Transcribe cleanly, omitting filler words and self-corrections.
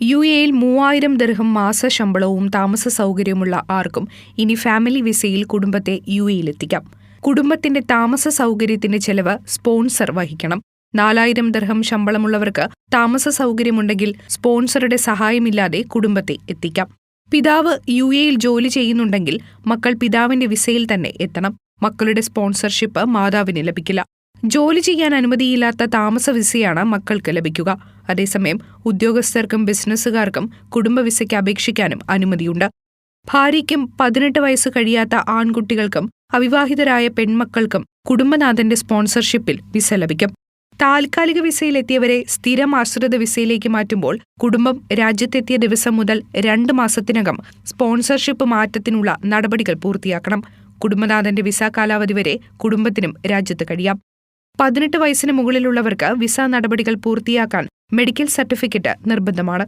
UAE-യിൽ 3000 ദിർഹം മാസ ശമ്പളവും താമസ സൗകര്യമുള്ള ആർക്കും ഇനി ഫാമിലി വിസയിൽ കുടുംബത്തെ UAE-യിലെത്തിക്കാം. കുടുംബത്തിന്റെ താമസ സൗകര്യത്തിന്റെ ചെലവ് സ്പോൺസർ വഹിക്കണം. 4000 ദിർഹം ശമ്പളമുള്ളവർക്ക് താമസ സൗകര്യമുണ്ടെങ്കിൽ സ്പോൺസറുടെ സഹായമില്ലാതെ കുടുംബത്തെ എത്തിക്കാം. പിതാവ് UAE-യിൽ ജോലി ചെയ്യുന്നുണ്ടെങ്കിൽ മക്കൾ പിതാവിന്റെ വിസയിൽ തന്നെ എത്തണം. മക്കളുടെ സ്പോൺസർഷിപ്പ് മാതാവിന് ലഭിക്കില്ല. ജോലി ചെയ്യാൻ അനുമതിയില്ലാത്ത താമസ വിസയാണ് മക്കൾക്ക് ലഭിക്കുക. അതേസമയം ഉദ്യോഗസ്ഥർക്കും ബിസിനസ്സുകാർക്കും കുടുംബ വിസയ്ക്ക് അപേക്ഷിക്കാനും അനുമതിയുണ്ട്. ഭാര്യയ്ക്കും 18 വയസ്സ് കഴിയാത്ത ആൺകുട്ടികൾക്കും അവിവാഹിതരായ പെൺമക്കൾക്കും കുടുംബനാഥന്റെ സ്പോൺസർഷിപ്പിൽ വിസ ലഭിക്കും. താൽക്കാലിക വിസയിലെത്തിയവരെ സ്ഥിരം ആശ്രിത വിസയിലേക്ക് മാറ്റുമ്പോൾ കുടുംബം രാജ്യത്തെത്തിയ ദിവസം മുതൽ 2 മാസത്തിനകം സ്പോൺസർഷിപ്പ് മാറ്റത്തിനുള്ള നടപടികൾ പൂർത്തിയാക്കണം. കുടുംബനാഥന്റെ വിസ കാലാവധി വരെ കുടുംബത്തിനും രാജ്യത്ത് കഴിയാം. 18 വയസ്സിന് മുകളിലുള്ളവർക്ക് വിസ നടപടികൾ പൂർത്തിയാക്കാൻ മെഡിക്കൽ സർട്ടിഫിക്കറ്റ് നിർബന്ധമാണ്.